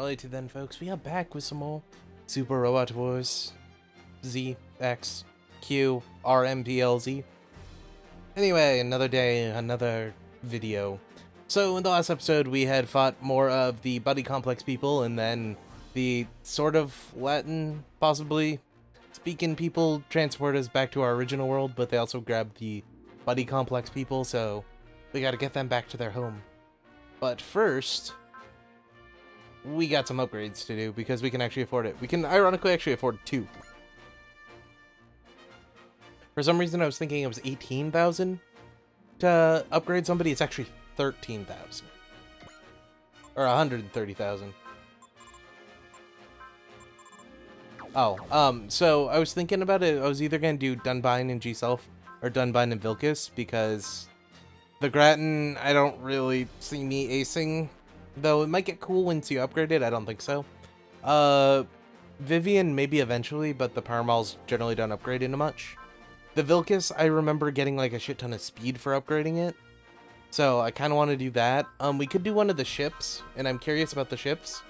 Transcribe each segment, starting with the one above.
Alrighty then, folks, we are back with some more Super Robot Wars Z, X, Q, R, M, P, L, Z. Anyway, another day, another video. So, in the last episode, we had fought more of the Buddy Complex people, and then the sort of Latin, possibly, speaking people transport us back to our original world, but they also grabbed the Buddy Complex people, so we gotta get them back to their home. But first, we got some upgrades to do, because we can actually afford it. We can, ironically, actually afford 2. For some reason, I was thinking it was 18,000 to upgrade somebody. It's actually 13,000. Or 130,000. Oh, so I was thinking about it. I was either going to do Dunbine and G-Self, or Dunbine and Vilcus, because the Grattan, I don't really see me acing. Though it might get cool once you upgrade it, I don't think so. Vivian, maybe eventually, but the Power Mols generally don't upgrade into much. The Vilcus, I remember getting like a shit ton of speed for upgrading it. So I kind of want to do that. We could do one of the ships, and I'm curious about the ships.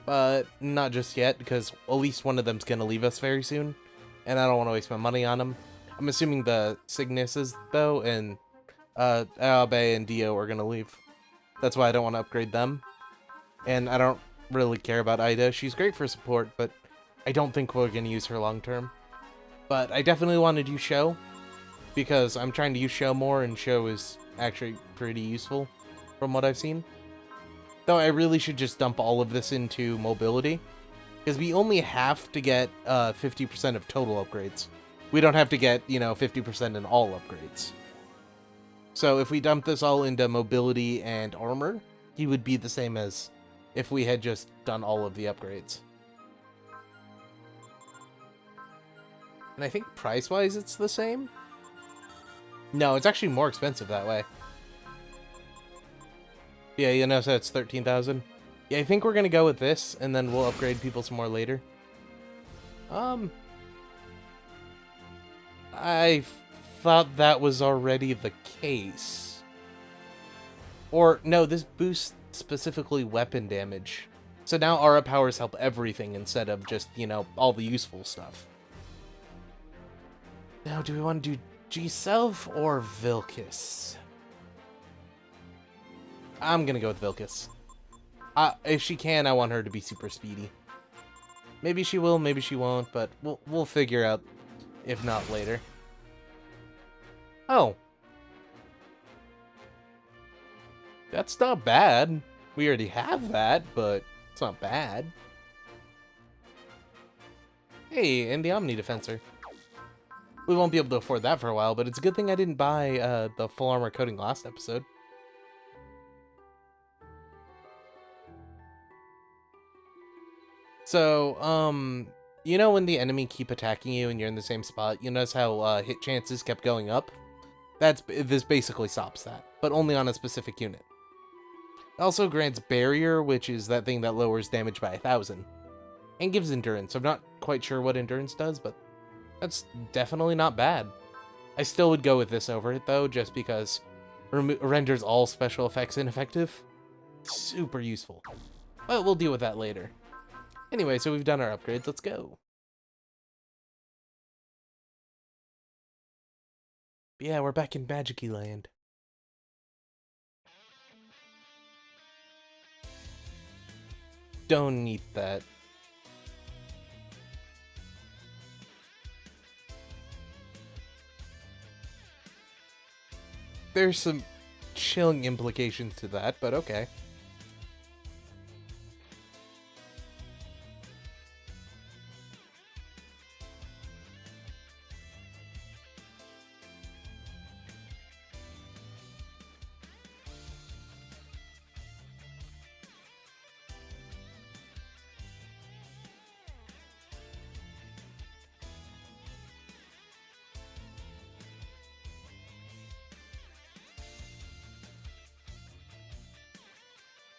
But not just yet, because at least one of them's going to leave us very soon. And I don't want to waste my money on them. I'm assuming the Cygnuses, though, and Abe and Dio are going to leave. That's why I don't want to upgrade them. And I don't really care about Ida. She's great for support, but I don't think we're going to use her long term. But I definitely want to do Show, because I'm trying to use Show more, and Show is actually pretty useful from what I've seen. Though I really should just dump all of this into mobility, because we only have to get 50% of total upgrades. We don't have to get, 50% in all upgrades. So if we dump this all into mobility and armor, he would be the same as if we had just done all of the upgrades. And I think price-wise it's the same? No, it's actually more expensive that way. Yeah, so it's 13,000. Yeah, I think we're gonna go with this, and then we'll upgrade people some more later. I thought that was already the case. Or, no, this boosts specifically weapon damage. So now aura powers help everything instead of just, all the useful stuff. Now, do we want to do G-Self or Vilcus? I'm gonna go with Vilcus. If she can, I want her to be super speedy. Maybe she will, maybe she won't, but we'll figure out if not later. Oh. That's not bad. We already have that, but it's not bad. Hey, and the Omni Defensor. We won't be able to afford that for a while, but it's a good thing I didn't buy the full armor coating last episode. So, when the enemy keep attacking you and you're in the same spot, you notice how hit chances kept going up? This basically stops that, but only on a specific unit. It also grants Barrier, which is that thing that lowers damage by 1,000, and gives Endurance. I'm not quite sure what Endurance does, but that's definitely not bad. I still would go with this over it, though, just because renders all special effects ineffective. Super useful. But we'll deal with that later. Anyway, so we've done our upgrades. Let's go. Yeah, we're back in Magic-y land. Don't need that. There's some chilling implications to that, but okay.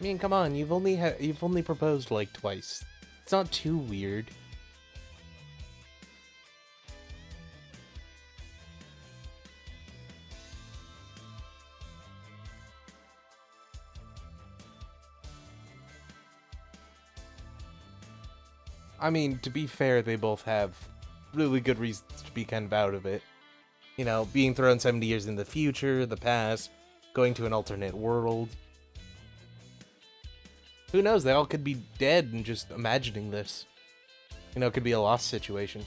I mean, come on, you've only proposed like twice. It's not too weird. I mean, to be fair, they both have really good reasons to be kind of out of it. You know, being thrown 70 years in the future, the past, going to an alternate world. Who knows, they all could be dead and just imagining this. You know, it could be a lost situation.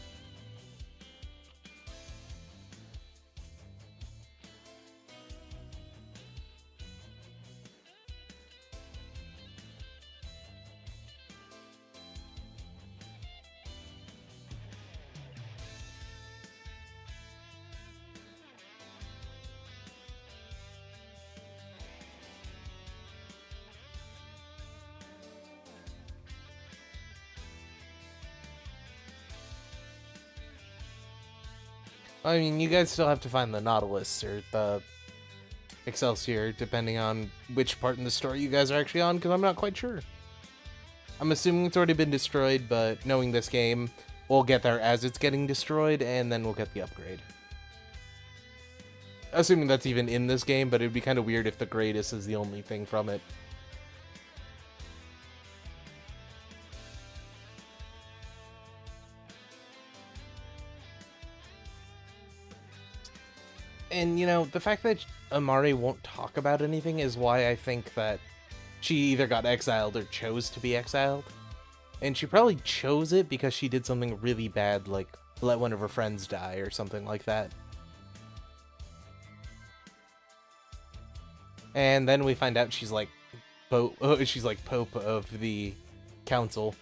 I mean, you guys still have to find the Nautilus or the Excelsior, depending on which part in the story you guys are actually on, because I'm not quite sure. I'm assuming it's already been destroyed, but knowing this game, we'll get there as it's getting destroyed, and then we'll get the upgrade. Assuming that's even in this game, but it'd be kind of weird if the greatest is the only thing from it. And, you know, the fact that Amari won't talk about anything is why I think that she either got exiled or chose to be exiled. And she probably chose it because she did something really bad, like let one of her friends die or something like that. And then we find out she's like Pope of the council.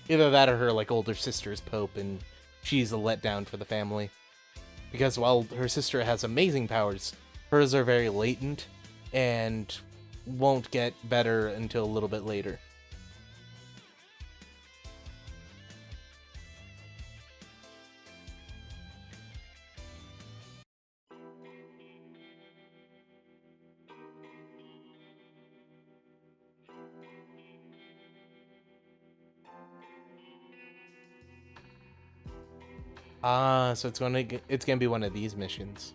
Either that or her like older sister is Pope and she's a letdown for the family. Because while her sister has amazing powers, hers are very latent and won't get better until a little bit later. So it's gonna be one of these missions.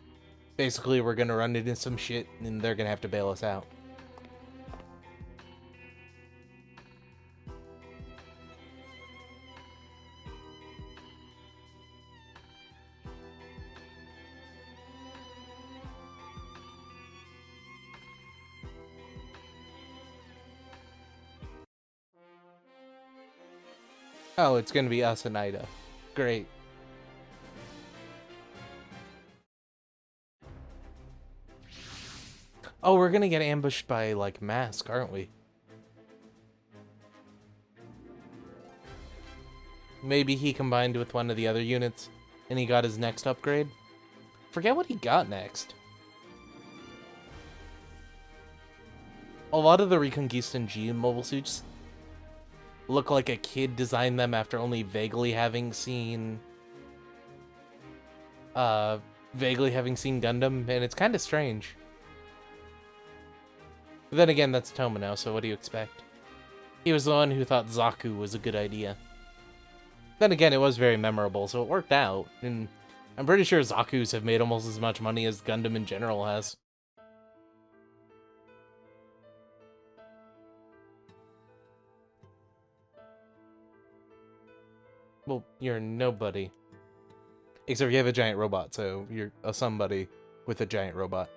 Basically, we're gonna run into some shit, and they're gonna have to bail us out. Oh, it's gonna be us and Ida. Great. Oh, we're gonna get ambushed by, like, Mask, aren't we? Maybe he combined with one of the other units, and he got his next upgrade? Forget what he got next. A lot of the Reconquista G mobile suits look like a kid designed them after only vaguely having seen... Gundam, and it's kind of strange. But then again, that's Tomino, so what do you expect? He was the one who thought Zaku was a good idea. Then again, it was very memorable, so it worked out, and I'm pretty sure Zaku's have made almost as much money as Gundam in general has. Well, you're nobody. Except you have a giant robot, so you're a somebody with a giant robot.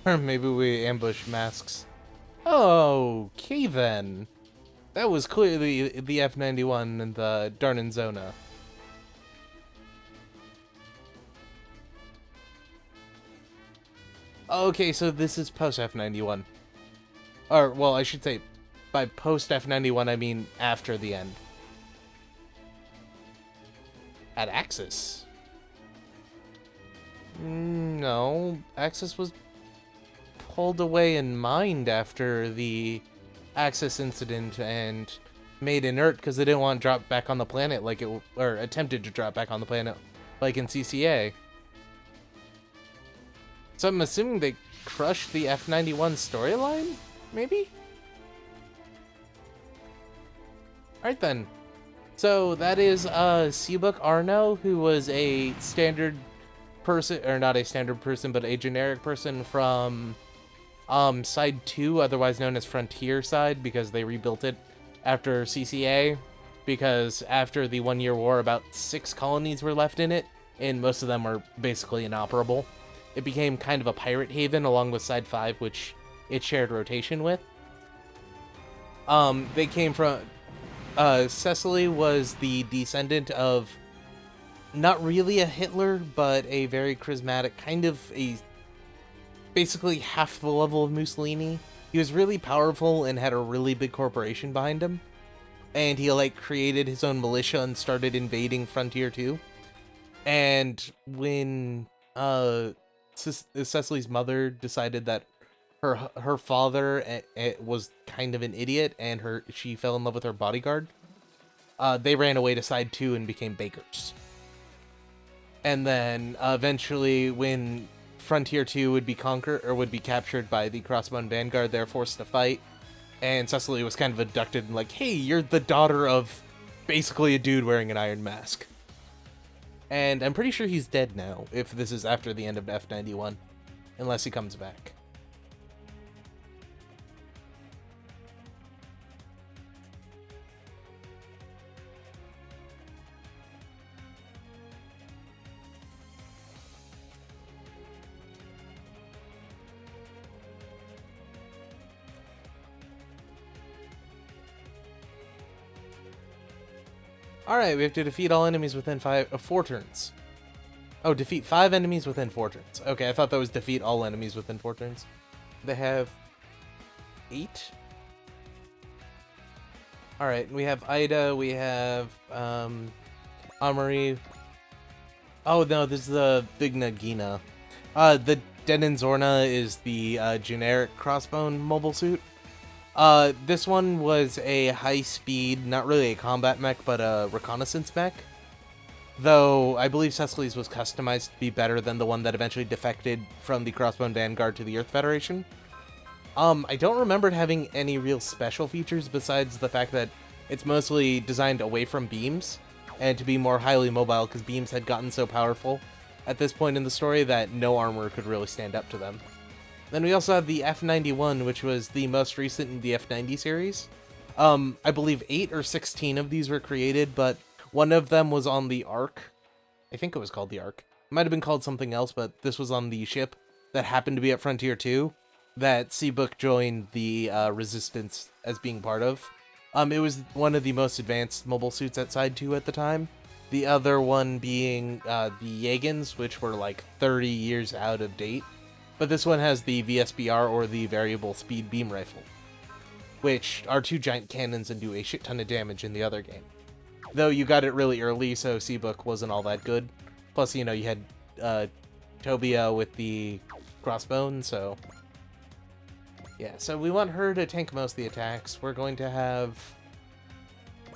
Or maybe we ambush Masks. Okay then. That was clearly the F-91 and the Darnanzona. Okay, so this is post F-91. Or, well, I should say, by post F-91 I mean after the end. At Axis? No, Axis was pulled away and mined after the Axis incident and made inert because they didn't want to drop back on the planet like it, or attempted to drop back on the planet like in CCA. So I'm assuming they crushed the F91 storyline, maybe? Alright then. So that is Seabook Arno, who was a standard person, or not a standard person, but a generic person from Side 2, otherwise known as Frontier Side, because they rebuilt it after CCA, because after the 1 year war, about 6 colonies were left in it, and most of them were basically inoperable. It became kind of a pirate haven along with Side 5, which it shared rotation with. They came from... Cecily was the descendant of not really a Hitler, but a very charismatic, kind of a... basically half the level of Mussolini. He was really powerful and had a really big corporation behind him. And he, like, created his own militia and started invading Frontier 2. And when, Cecily's mother decided that her father was kind of an idiot and she fell in love with her bodyguard, they ran away to Side 2 and became bakers. And then, eventually, when Frontier 2 would be conquered, or would be captured by the Crossbone Vanguard, they're forced to fight. And Cecily was kind of abducted and like, hey, you're the daughter of basically a dude wearing an iron mask. And I'm pretty sure he's dead now, if this is after the end of F91. Unless he comes back. Alright, we have to defeat all enemies within 4 turns. Oh, defeat 5 enemies within 4 turns. Okay, I thought that was defeat all enemies within 4 turns. They have 8. Alright, we have Ida, we have Amari. Oh no, this is the Big Nagina. The Denenzorna is the generic crossbone mobile suit. This one was a high-speed, not really a combat mech, but a reconnaissance mech. Though, I believe Cecily's was customized to be better than the one that eventually defected from the Crossbone Vanguard to the Earth Federation. I don't remember it having any real special features besides the fact that it's mostly designed away from beams, and to be more highly mobile, because beams had gotten so powerful at this point in the story that no armor could really stand up to them. Then we also have the F91, which was the most recent in the F90 series. I believe 8 or 16 of these were created, but one of them was on the Ark. I think it was called the Ark. It might have been called something else, but this was on the ship that happened to be at Frontier 2 that Seabook joined the Resistance as being part of. It was one of the most advanced mobile suits at Side 2 at the time. The other one being the Yagans, which were like 30 years out of date. But this one has the VSBR, or the Variable Speed Beam Rifle, which are 2 giant cannons and do a shit ton of damage in the other game. Though you got it really early, so Seabook wasn't all that good. Plus, you know, you had Tobia with the crossbone, so... yeah, so we want her to tank most of the attacks. We're going to have...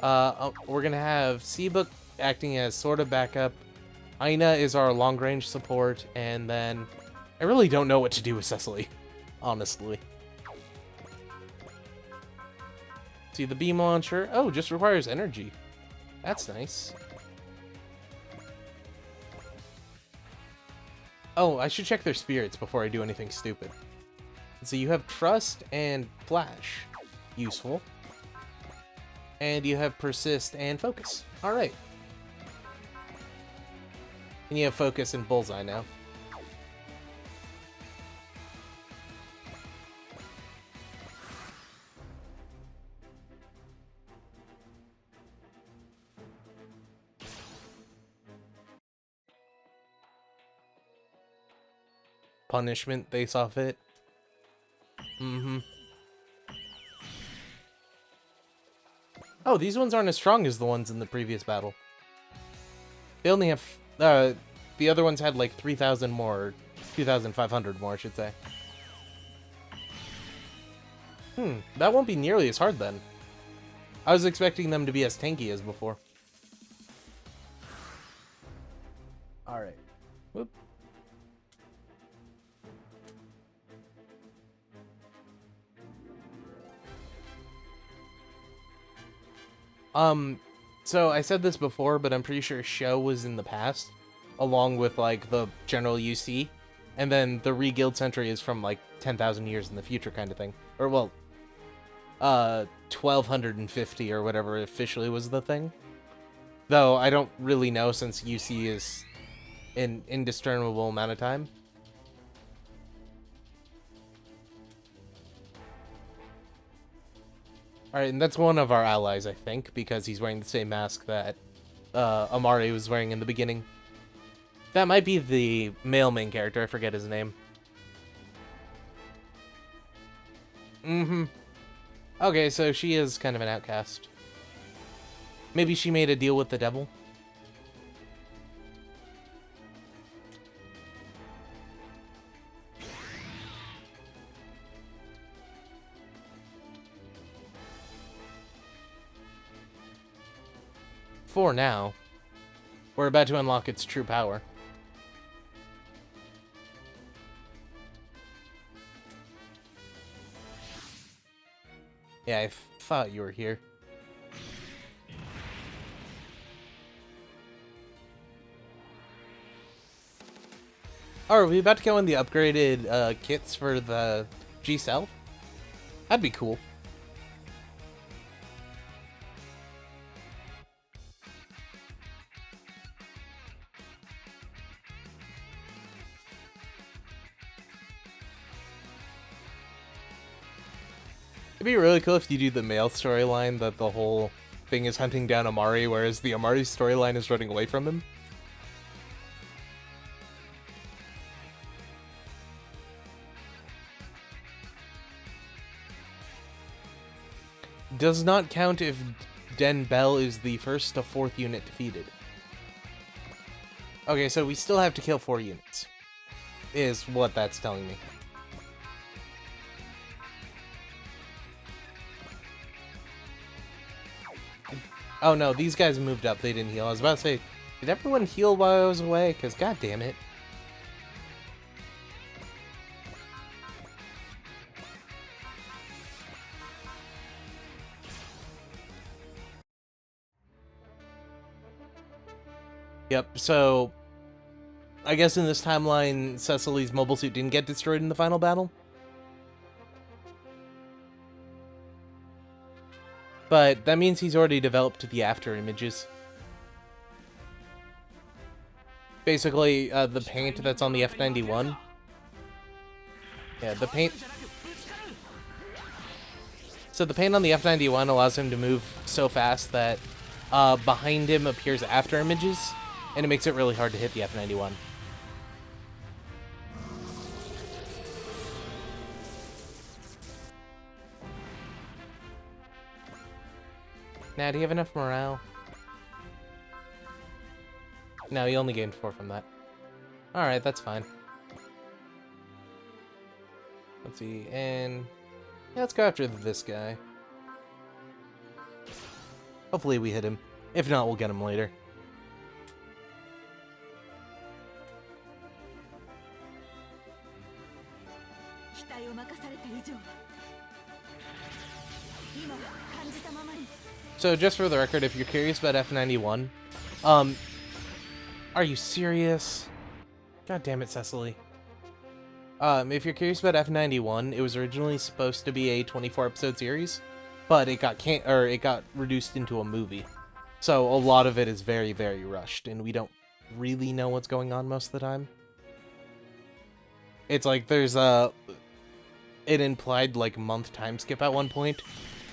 Seabook acting as sort of backup. Aina is our long-range support, and then... I really don't know what to do with Cecily, honestly. See, the beam launcher... oh, just requires energy. That's nice. Oh, I should check their spirits before I do anything stupid. So you have Trust and Flash. Useful. And you have Persist and Focus. Alright. And you have Focus and Bullseye now. Punishment, they saw fit. Oh, these ones aren't as strong as the ones in the previous battle. They only have, the other ones had like 3,000 more, or 2,500 more, I should say. That won't be nearly as hard then. I was expecting them to be as tanky as before. Alright. Whoop. So I said this before, but I'm pretty sure Show was in the past, along with, like, the general UC, and then the Re-Guild Century is from, like, 10,000 years in the future kind of thing. Or, well, 1,250 or whatever officially was the thing. Though, I don't really know since UC is an indiscernible amount of time. Alright, and that's one of our allies, I think, because he's wearing the same mask that Amari was wearing in the beginning. That might be the male main character, I forget his name. Okay, so she is kind of an outcast. Maybe she made a deal with the devil? For now. We're about to unlock its true power. Yeah, I thought you were here. Oh, are we about to go in the upgraded kits for the G-Cell? That'd be cool. It'd be really cool if you do the male storyline that the whole thing is hunting down Amari, whereas the Amari storyline is running away from him. Does not count if Den Bell is the first to 4th unit defeated. Okay, so we still have to kill 4 units, is what that's telling me. Oh no, these guys moved up, they didn't heal. I was about to say, did everyone heal while I was away? Because god damn it. Yep, so I guess in this timeline, Cecily's mobile suit didn't get destroyed in the final battle. But that means he's already developed the after images. Basically, the paint that's on the F91. Yeah, the paint... So the paint on the F91 allows him to move so fast that behind him appears after images, and it makes it really hard to hit the F91. Now, do you have enough morale? No, you only gained 4 from that. Alright, that's fine. Let's see, and... yeah, let's go after this guy. Hopefully we hit him. If not, we'll get him later. So just for the record, if you're curious about F91, are you serious? God damn it, Cecily. If you're curious about F91, it was originally supposed to be a 24-episode series, but it got reduced into a movie. So a lot of it is very, very rushed, and we don't really know what's going on most of the time. It's like there's an implied like month time skip at one point.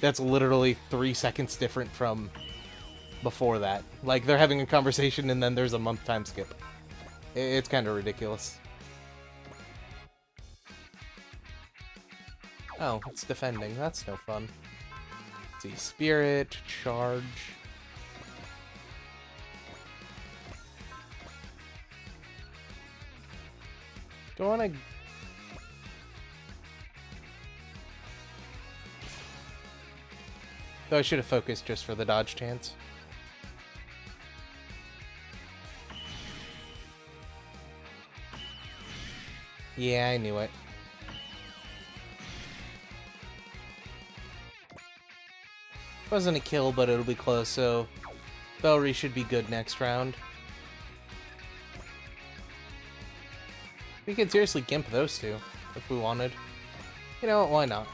That's literally 3 seconds different from before that. Like, they're having a conversation and then there's a month time skip. It's kind of ridiculous. Oh, it's defending. That's no fun. Let's see. Spirit, charge. Do I want to... Though I should have focused just for the dodge chance. Yeah, I knew it. Wasn't a kill, but it'll be close, so Bellry should be good next round. We could seriously gimp those two if we wanted. You know what, why not?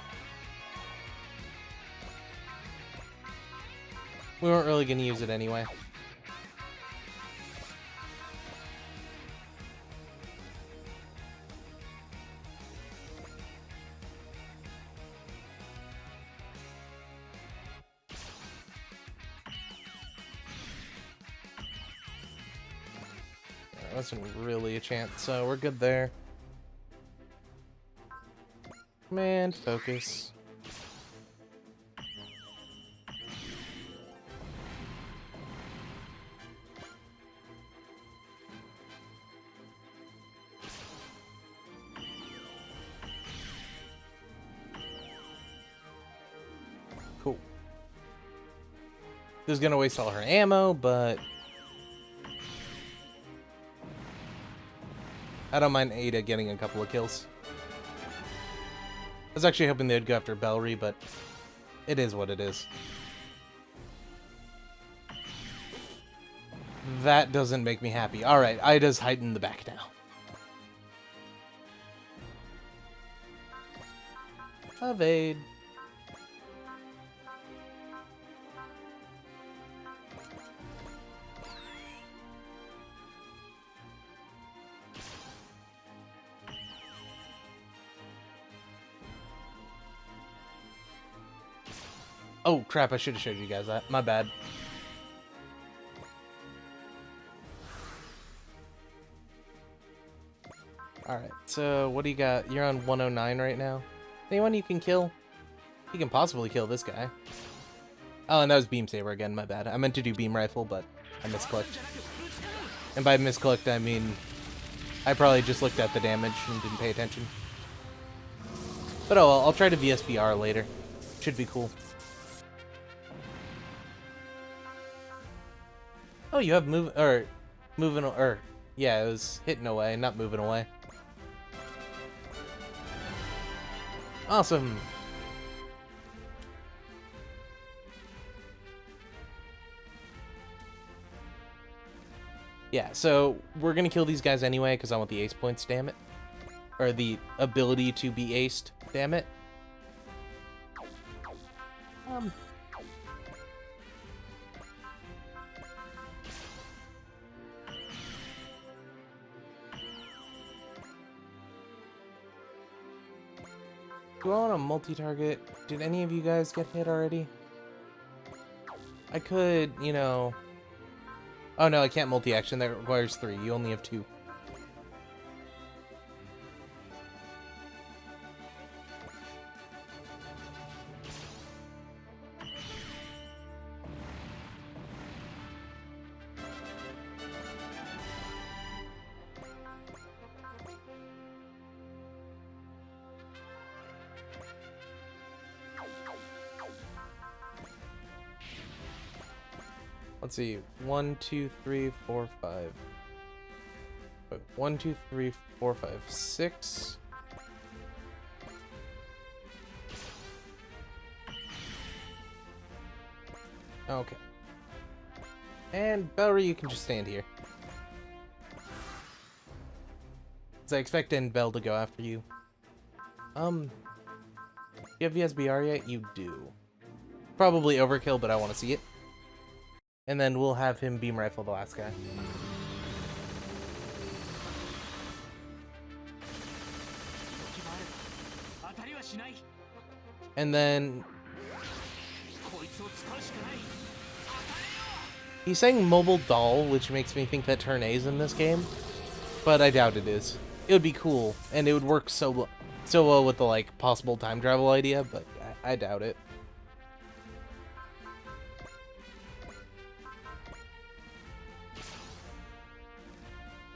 We weren't really going to use it anyway. That wasn't really a chance, so we're good there. Command, focus. Cool. This is gonna waste all her ammo, but I don't mind Ada getting a couple of kills. I was actually hoping they'd go after Bellry, but it is what it is. That doesn't make me happy. Alright, Ida's hiding in the back now. Evade. Oh, crap, I should have showed you guys that. My bad. Alright, so what do you got? You're on 109 right now. Anyone you can kill? You can possibly kill this guy. Oh, and that was Beam Saber again, my bad. I meant to do Beam Rifle, but I misclicked. And by misclicked, I mean I probably just looked at the damage and didn't pay attention. But oh well, I'll try to VSBR later. Should be cool. Oh, you have moving, yeah, it was hitting away, not moving away. Awesome. Yeah, so we're gonna kill these guys anyway because I want the ace points, damn it. Or the ability to be aced, damn it. Do I want a multi-target? Did any of you guys get hit already? I could, you know... Oh no, I can't multi-action. That requires 3. You only have 2. Let's see. 1, 2, 3, 4, 5. 1, 2, 3, 4, 5, 6. Okay. And Bellry, you can just stand here. So I expect Bell to go after you. You have VSBR yet? You do. Probably overkill, but I want to see it. And then we'll have him beam rifle the last guy. And then... He's saying mobile doll, which makes me think that turn A is in this game. But I doubt it is. It would be cool, and it would work so well with the, like, possible time travel idea, but I doubt it.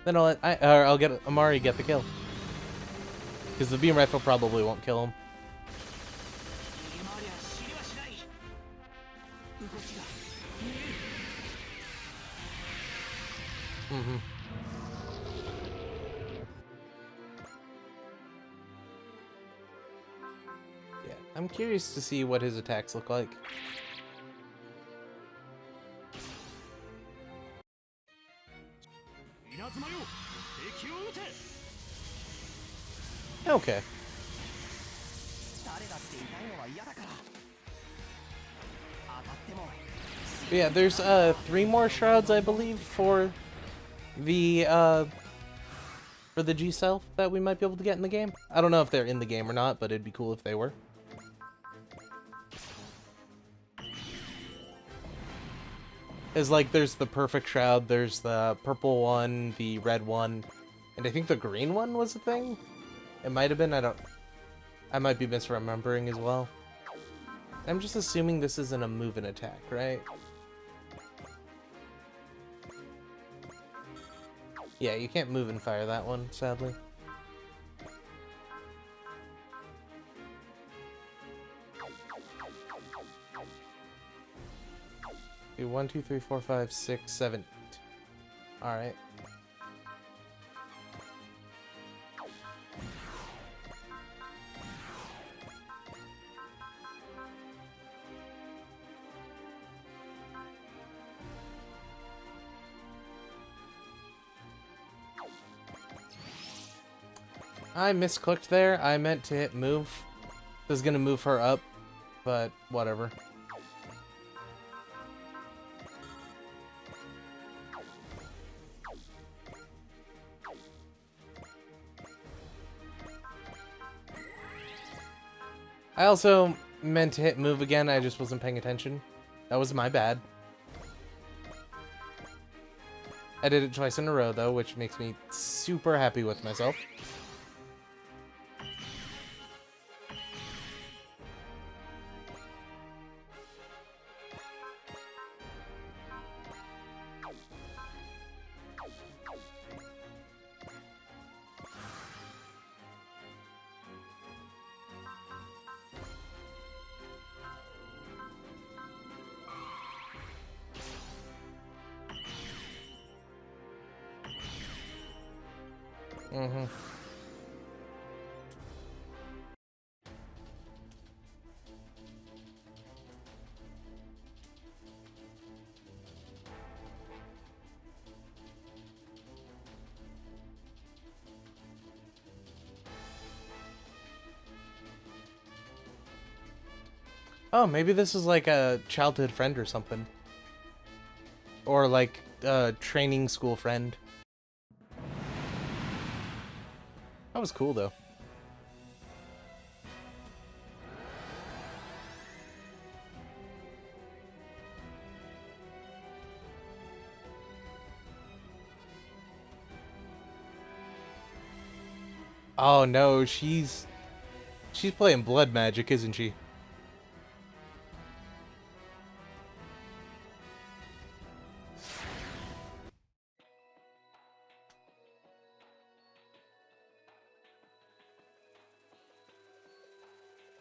Then I'll get Amari get the kill. Because the beam rifle probably won't kill him. Mm-hmm. Yeah, I'm curious to see what his attacks look like. Okay. But yeah, there's 3 more shrouds, I believe, for the G Self that we might be able to get in the game. I don't know if they're in the game or not, but it'd be cool if they were. Is like there's the perfect shroud, there's the purple one, the red one, and I think the green one was a thing. It might have been. I might be misremembering as well. I'm just assuming this isn't a move and attack, right? Yeah, you can't move and fire that one, sadly. Okay, 1, 2, 3, 4, 5, 6, 7, 8. Alright. I misclicked there. I meant to hit move. I was gonna move her up, but whatever. I also meant to hit move again. I just wasn't paying attention. That was my bad. I did it twice in a row, though, which makes me super happy with myself. Mm-hmm. Oh, maybe this is like a childhood friend or something. Or like a training school friend. That was cool, though. Oh no, she's playing blood magic, isn't she?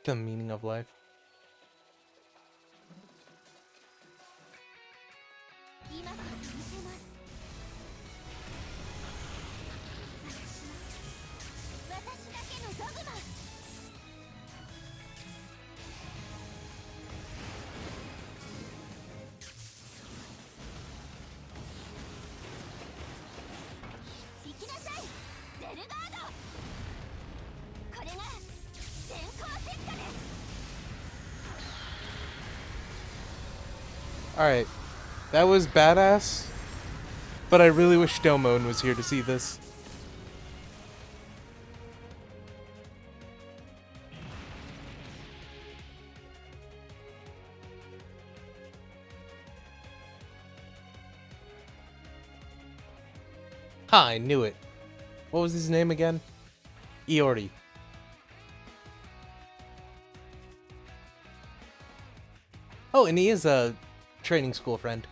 The meaning of life. Alright, that was badass, but I really wish Domon was here to see this. Ha, I knew it. What was his name again? Iori. Oh, and he is a training school friend.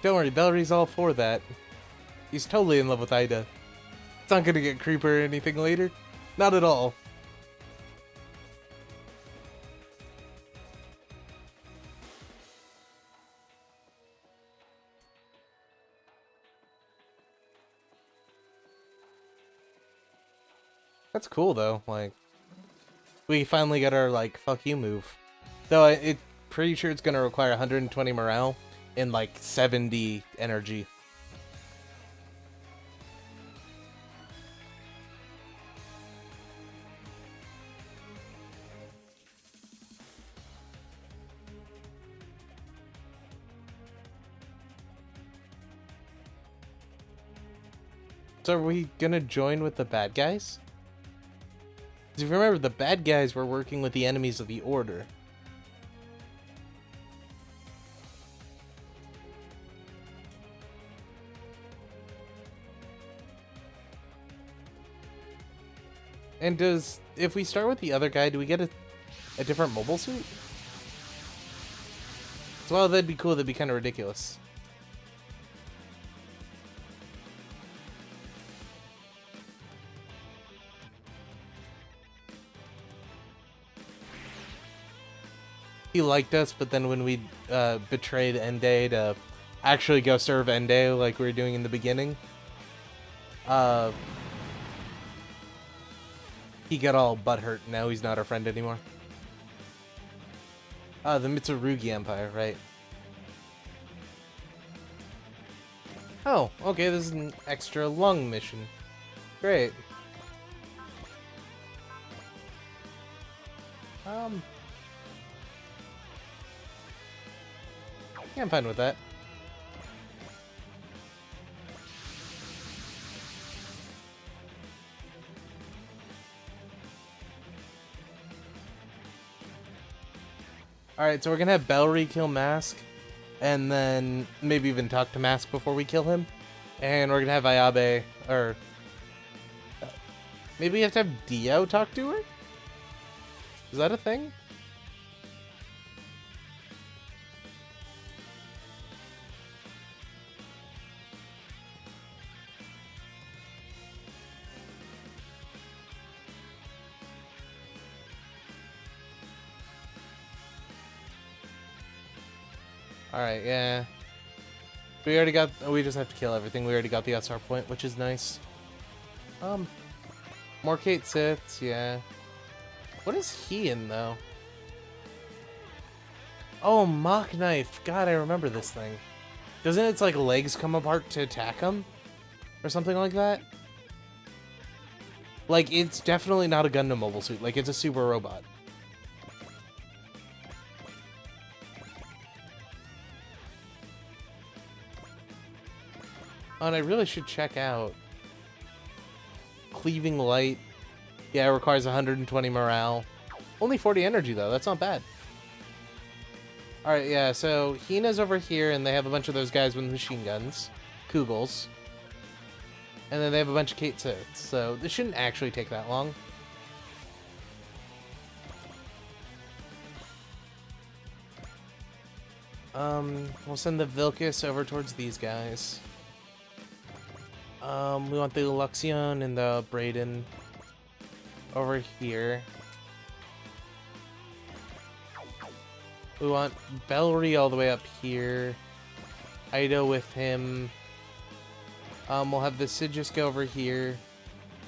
Don't worry, Bellry's all for that. He's totally in love with Ida. It's not gonna get creeper or anything later. Not at all. That's cool though, like, we finally got our, like, fuck you move. Though it's pretty sure it's gonna require 120 morale and, like, 70 energy. So are we gonna join with the bad guys? Because if you remember, the bad guys were working with the enemies of the Order. And if we start with the other guy, do we get a different mobile suit? Well, that'd be cool, that'd be kind of ridiculous. He liked us, but then when we betrayed Ende to actually go serve Ende like we were doing in the beginning, he got all butthurt. Now he's not our friend anymore. The Mitsurugi Empire, right. Oh, okay, this is an extra lung mission. Great. Yeah, I'm fine with that. Alright, so we're gonna have Bellry kill Mask, and then maybe even talk to Mask before we kill him. And we're gonna have Ayabe, or... maybe we have to have Dio talk to her? Is that a thing? Alright, yeah. We just have to kill everything. We already got the SR point, which is nice. More Kate Siths, yeah. What is he in, though? Oh, Mock Knife. God, I remember this thing. Doesn't its, like, legs come apart to attack him? Or something like that? Like, it's definitely not a Gundam mobile suit. Like, it's a super robot. Oh, and I really should check out Cleaving Light. Yeah, it requires 120 morale. Only 40 energy, though. That's not bad. Alright, yeah, so Hina's over here, and they have a bunch of those guys with machine guns. Kugels. And then they have a bunch of Kate Siths, so this shouldn't actually take that long. We'll send the Vilcus over towards these guys. We want the Luxion and the Brayden over here. We want Bellry all the way up here. Ida with him. We'll have the Sigis go over here.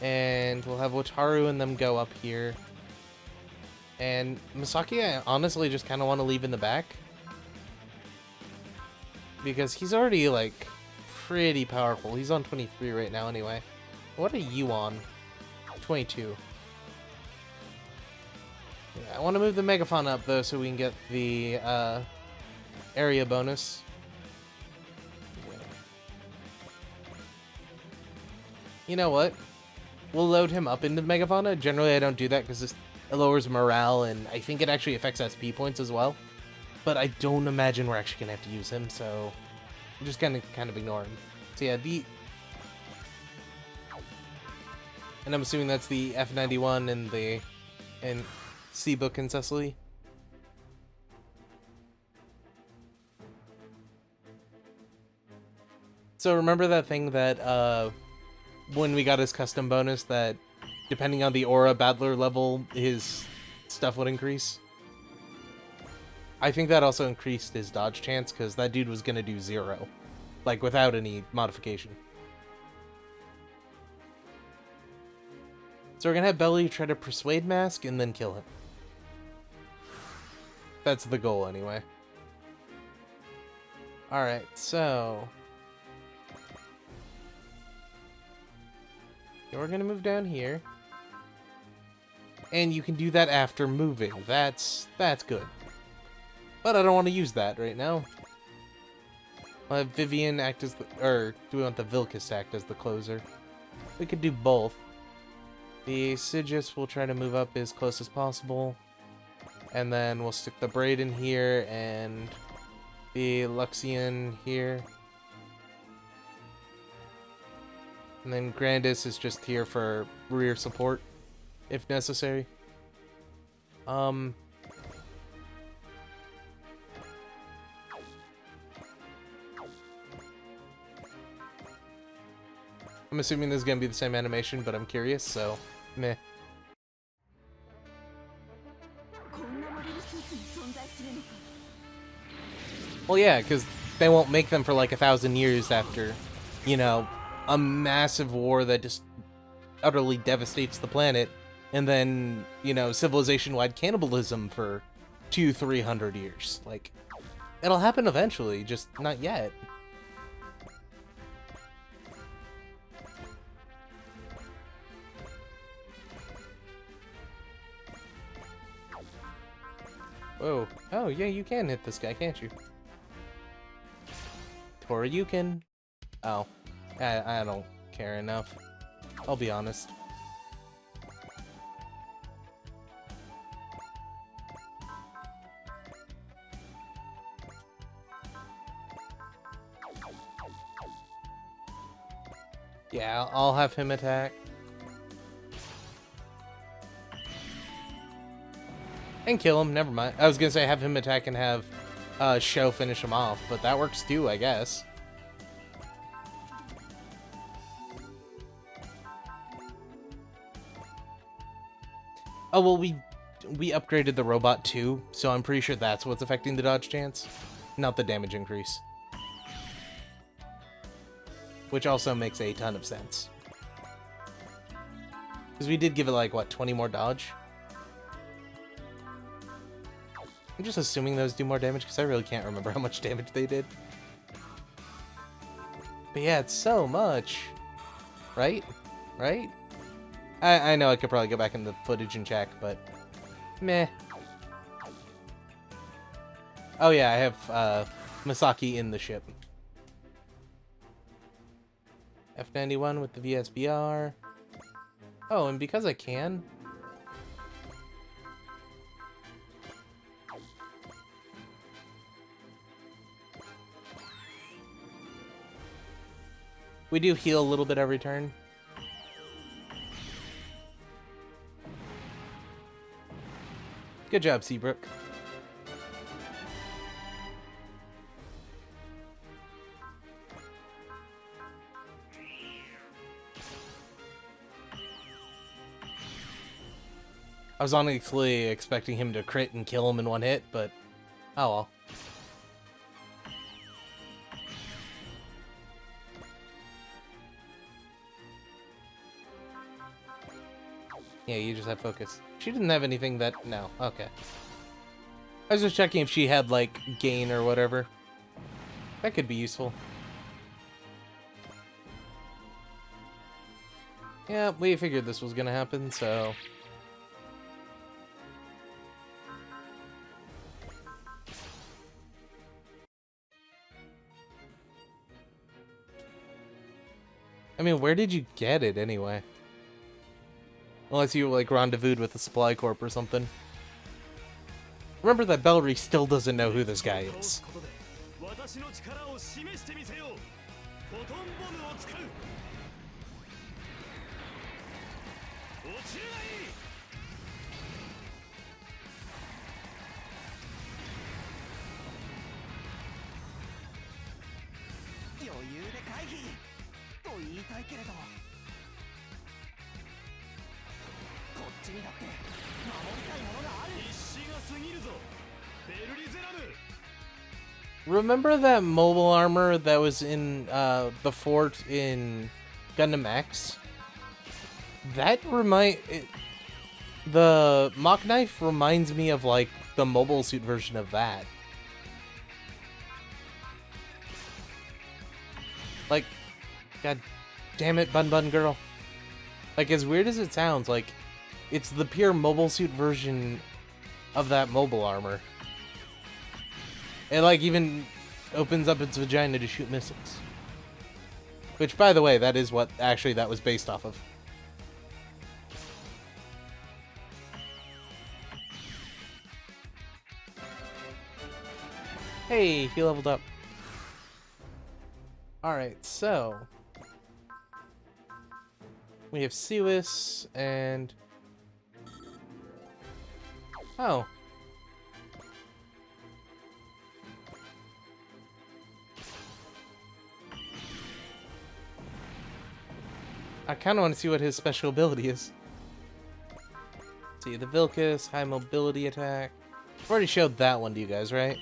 And we'll have Wataru and them go up here. And Misaki, I honestly just kind of want to leave in the back. Because he's already, like, pretty powerful. He's on 23 right now anyway. What are you on? 22. Yeah, I want to move the Megaphon up, though, so we can get the area bonus. You know what? We'll load him up into the Megafauna. Generally, I don't do that because it lowers morale, and I think it actually affects SP points as well. But I don't imagine we're actually going to have to use him, so I'm just going to kind of ignore him. So yeah, and I'm assuming that's the F91 and Seabook and Cecily. So remember that thing that when we got his custom bonus that depending on the aura battler level, his stuff would increase? I think that also increased his dodge chance because that dude was gonna do 0. Like without any modification. So we're gonna have Belly try to persuade Mask and then kill him. That's the goal anyway. Alright, so we're gonna move down here. And you can do that after moving. That's good. But I don't want to use that right now. I'll have Vivian act as the... Or, do we want the Vilcus to act as the closer? We could do both. The Sigis will try to move up as close as possible. And then we'll stick the Braid in here and the Luxian here. And then Grandis is just here for rear support, if necessary. I'm assuming this is gonna be the same animation, but I'm curious, so meh. Well, yeah, because they won't make them for like 1,000 years after, you know, a massive war that just utterly devastates the planet, and then, you know, civilization-wide cannibalism for 200-300 years. Like, it'll happen eventually, just not yet. Whoa. Oh, yeah, you can hit this guy, can't you? Tora, you can. Oh. I don't care enough. I'll be honest. Yeah, I'll have him attack. And kill him, never mind. I was gonna say have him attack and have Sho finish him off, but that works too, I guess. Oh, well, we upgraded the robot too, so I'm pretty sure that's what's affecting the dodge chance, not the damage increase. Which also makes a ton of sense. Because we did give it, like, what, 20 more dodge? I'm just assuming those do more damage, because I really can't remember how much damage they did. But yeah, it's so much. Right? Right? I know I could probably go back in the footage and check, but meh. Oh yeah, I have Masaki in the ship. F91 with the VSBR. Oh, and because I can... we do heal a little bit every turn. Good job, Seabrook. I was honestly expecting him to crit and kill him in one hit, but oh well. Yeah, you just have focus. She didn't have anything that... no, okay. I was just checking if she had, like, gain or whatever. That could be useful. Yeah, we figured this was gonna happen, so... I mean, where did you get it, anyway? Unless you, like, rendezvoused with the Supply Corp or something. Remember that Bellry still doesn't know who this guy is. Remember that mobile armor that was in the fort in Gundam X? The Mach Knife reminds me of like the mobile suit version of that. Like, god damn it, Bun Bun Girl. Like, as weird as it sounds, like, it's the pure mobile suit version of that mobile armor. It, like, even opens up its vagina to shoot missiles. Which, by the way, that is what, actually, that was based off of. Hey, he leveled up. Alright, so... we have Siwis, and... oh. I kind of want to see what his special ability is. See, the Vilcus, high mobility attack. I've already showed that one to you guys, right?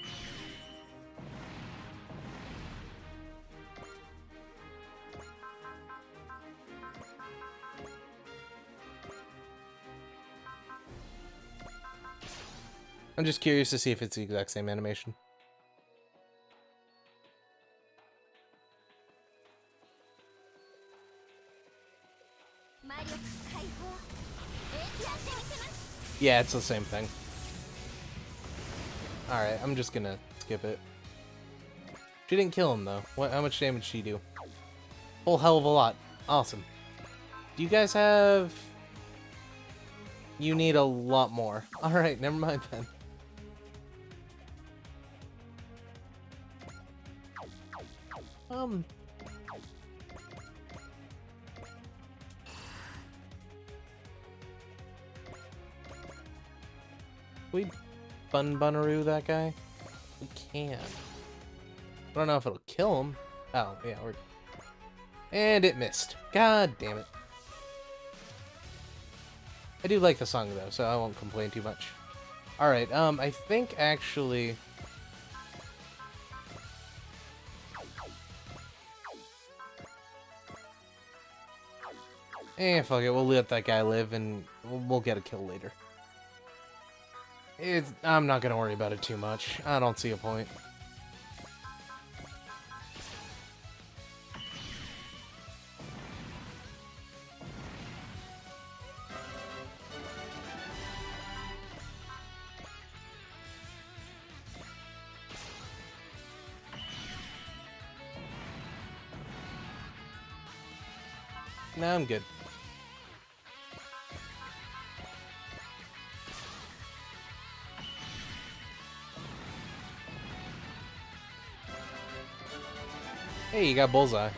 I'm just curious to see if it's the exact same animation. Yeah, it's the same thing. Alright, I'm just gonna skip it. She didn't kill him, though. How much damage did she do? Whole hell of a lot. Awesome. Do you guys have... you need a lot more. Alright, never mind then. We Bunaroo that guy? We can. I don't know if it'll kill him. Oh, yeah, and it missed. God damn it. I do like the song though, so I won't complain too much. Alright, I think actually... fuck it, we'll let that guy live and we'll get a kill later. I'm not gonna worry about it too much. I don't see a point. No, I'm good. Hey, you got Bullseye.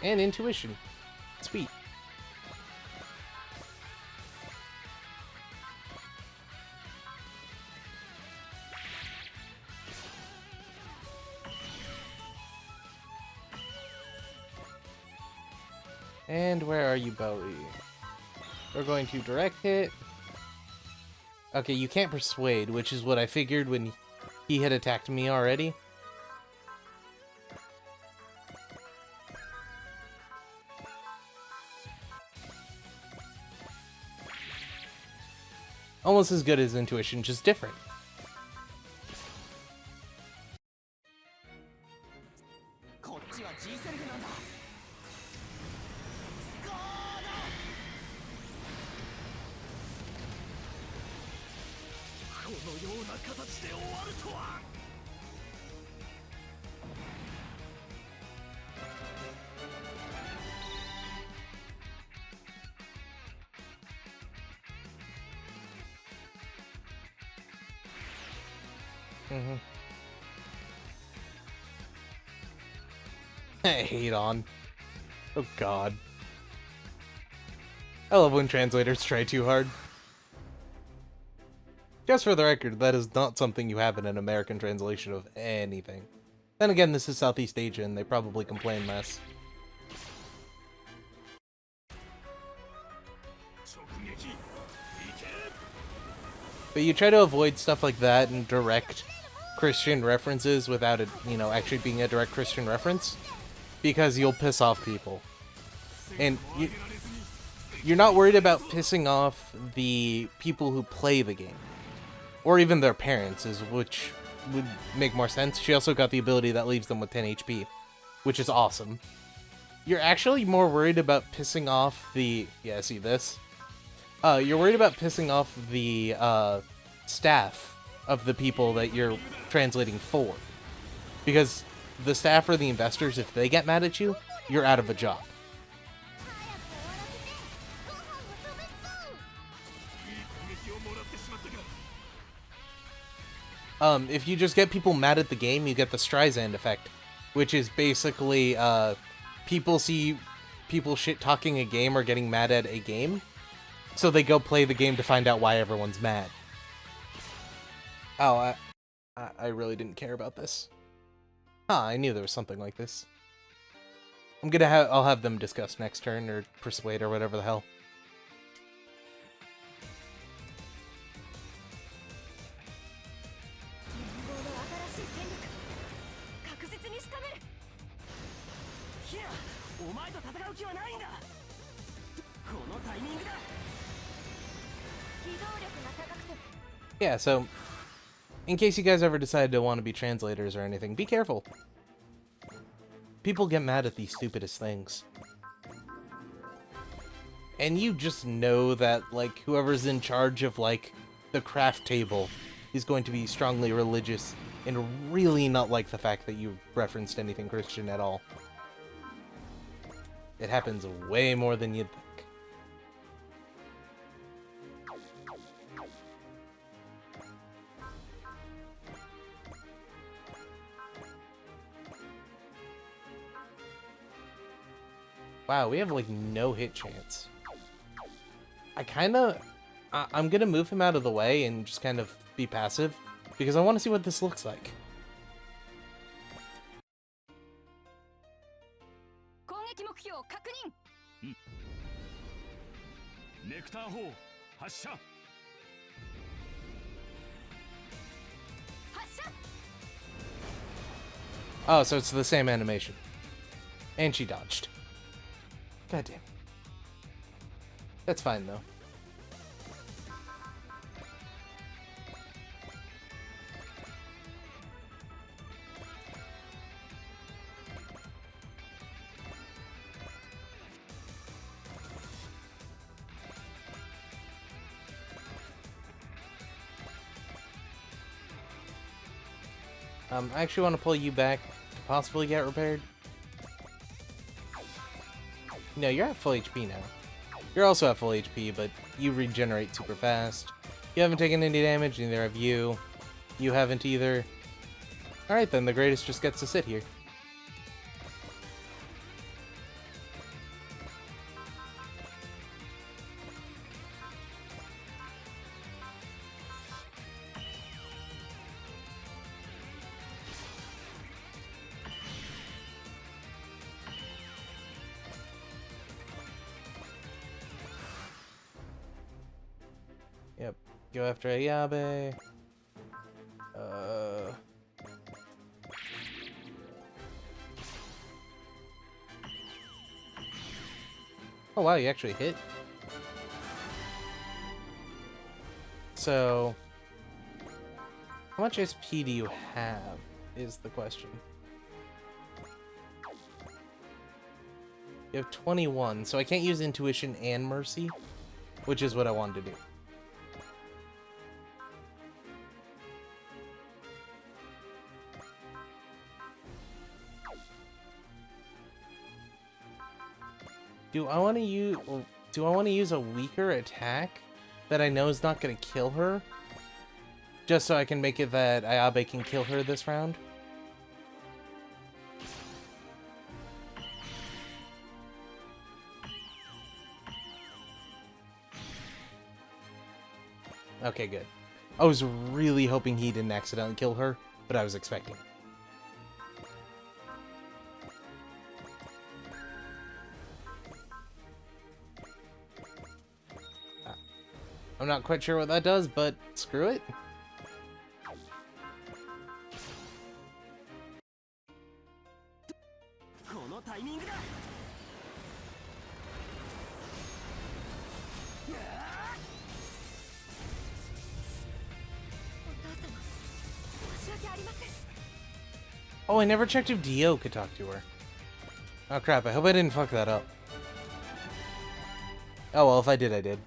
And intuition. Sweet. And where are you, Bowie? We're going to direct hit. Okay, you can't persuade, which is what I figured when he had attacked me already. Almost as good as intuition, just different. Hate on. Oh god. I love when translators try too hard. Just for the record, that is not something you have in an American translation of anything. Then again, this is Southeast Asia, and they probably complain less. But you try to avoid stuff like that and direct Christian references without it, you know, actually being a direct Christian reference, because you'll piss off people. And you're not worried about pissing off the people who play the game. Or even their parents, which would make more sense. She also got the ability that leaves them with 10 HP, which is awesome. You're actually more worried about pissing off the... Yeah, see this? You're worried about pissing off the staff of the people that you're translating for. Because the staff or the investors, if they get mad at you, you're out of a job. If you just get people mad at the game, you get the Streisand effect, which is basically, people see people shit-talking a game or getting mad at a game, so they go play the game to find out why everyone's mad. Oh, I really didn't care about this. Huh, I knew there was something like this. I'll have them discuss next turn, or persuade, or whatever the hell. Yeah, so, in case you guys ever decide to want to be translators or anything, be careful. People get mad at the stupidest things. And you just know that, like, whoever's in charge of, like, the craft table is going to be strongly religious and really not like the fact that you referenced anything Christian at all. It happens way more than you'd think. Wow, we have, like, no hit chance. I'm gonna move him out of the way and just kind of be passive, because I want to see what this looks like. Oh, so it's the same animation. And she dodged. God damn. That's fine, though. I actually want to pull you back to possibly get repaired. No, you're at full HP now. You're also at full HP, but you regenerate super fast. You haven't taken any damage, neither have you. You haven't either. Alright then, the greatest just gets to sit here. Yep, go after Ayabe. Oh wow, you actually hit. So, how much SP do you have, is the question. You have 21, so I can't use Intuition and Mercy, which is what I wanted to do. Do I want to use a weaker attack that I know is not going to kill her? Just so I can make it that Ayabe can kill her this round? Okay, good. I was really hoping he didn't accidentally kill her, but I was expecting it. I'm not quite sure what that does, but screw it. Oh, I never checked if Dio could talk to her. Oh crap, I hope I didn't fuck that up. Oh well, if I did, I did.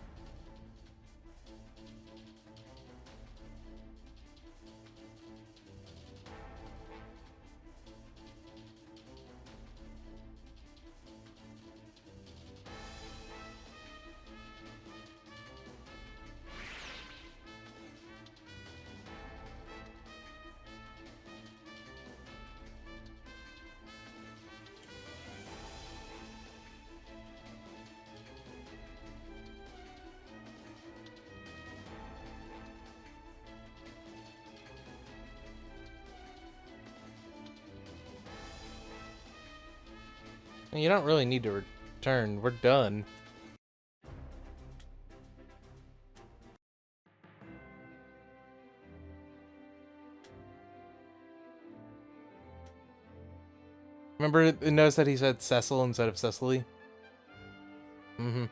You don't really need to return. We're done. Remember, notice that he said Cecil instead of Cecily? Mm-hmm.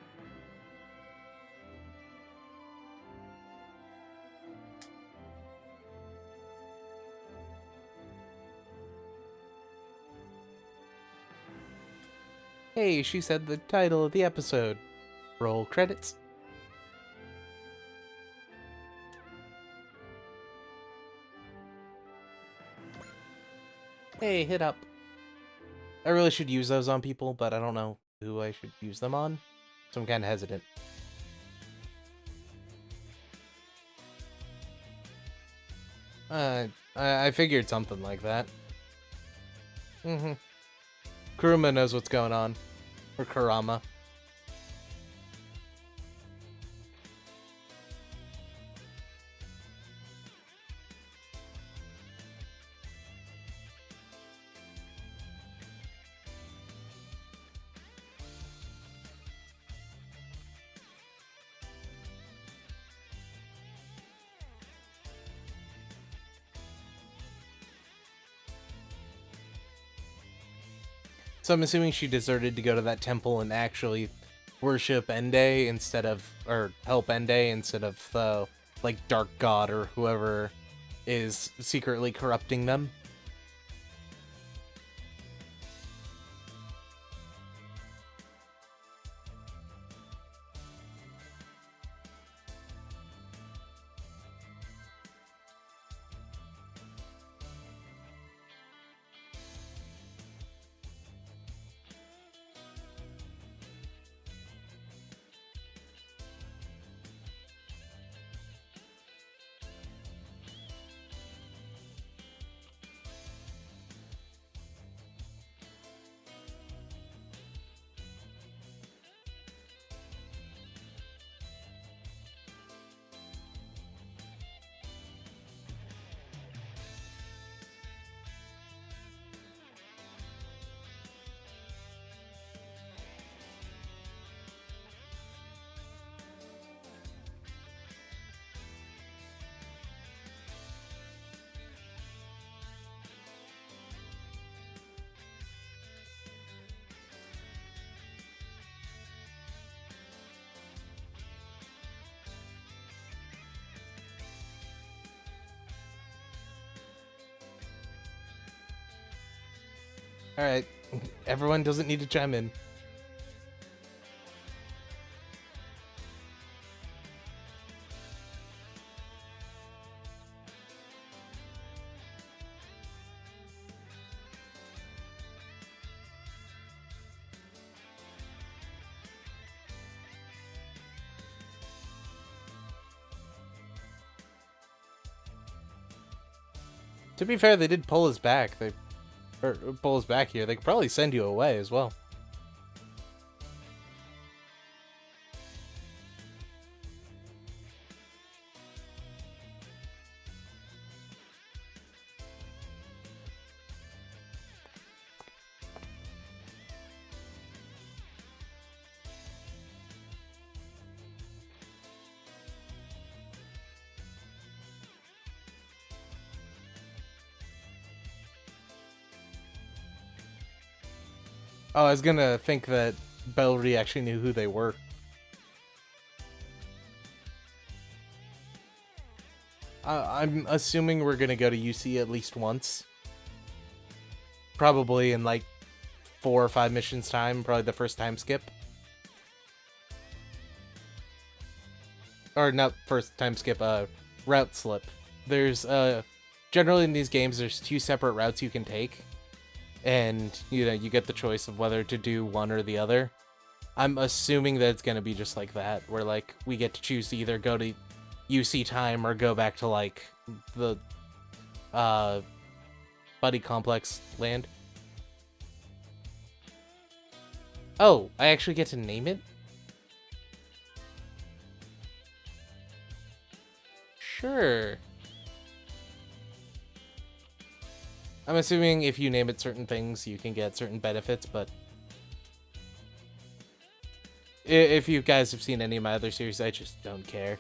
Hey, she said the title of the episode. Roll credits. Hey, hit up. I really should use those on people, but I don't know who I should use them on, so I'm kind of hesitant. I figured something like that. Mm-hmm. Kuruma knows what's going on. Or Kurama. So I'm assuming she deserted to go to that temple and actually worship Ende instead of, or help Ende instead of, like, Dark God or whoever is secretly corrupting them. Alright, everyone doesn't need to chime in. To be fair, they did pull us back. Or pull us back here. They could probably send you away as well. Oh, I was gonna think that Bellry actually knew who they were. I'm assuming we're gonna go to UC at least once. Probably in like 4 or 5 missions time, probably the first time skip. Or not first time skip, route slip. There's, generally in these games, there's 2 separate routes you can take. And, you know, you get the choice of whether to do one or the other. I'm assuming that it's gonna be just like that, where, like, we get to choose to either go to UC time or go back to, like, the, Buddy Complex land. Oh, I actually get to name it? Sure. I'm assuming if you name it certain things, you can get certain benefits, but if you guys have seen any of my other series, I just don't care.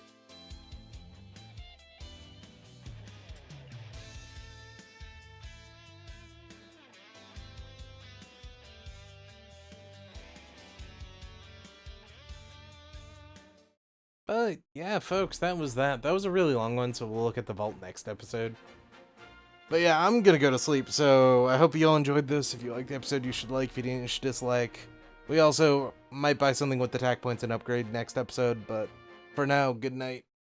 But yeah, folks, that was that. That was a really long one, so we'll look at the vault next episode. But yeah, I'm gonna go to sleep, so I hope you all enjoyed this. If you liked the episode, you should like. If you didn't, you should dislike. We also might buy something with the attack points and upgrade next episode, but for now, good night.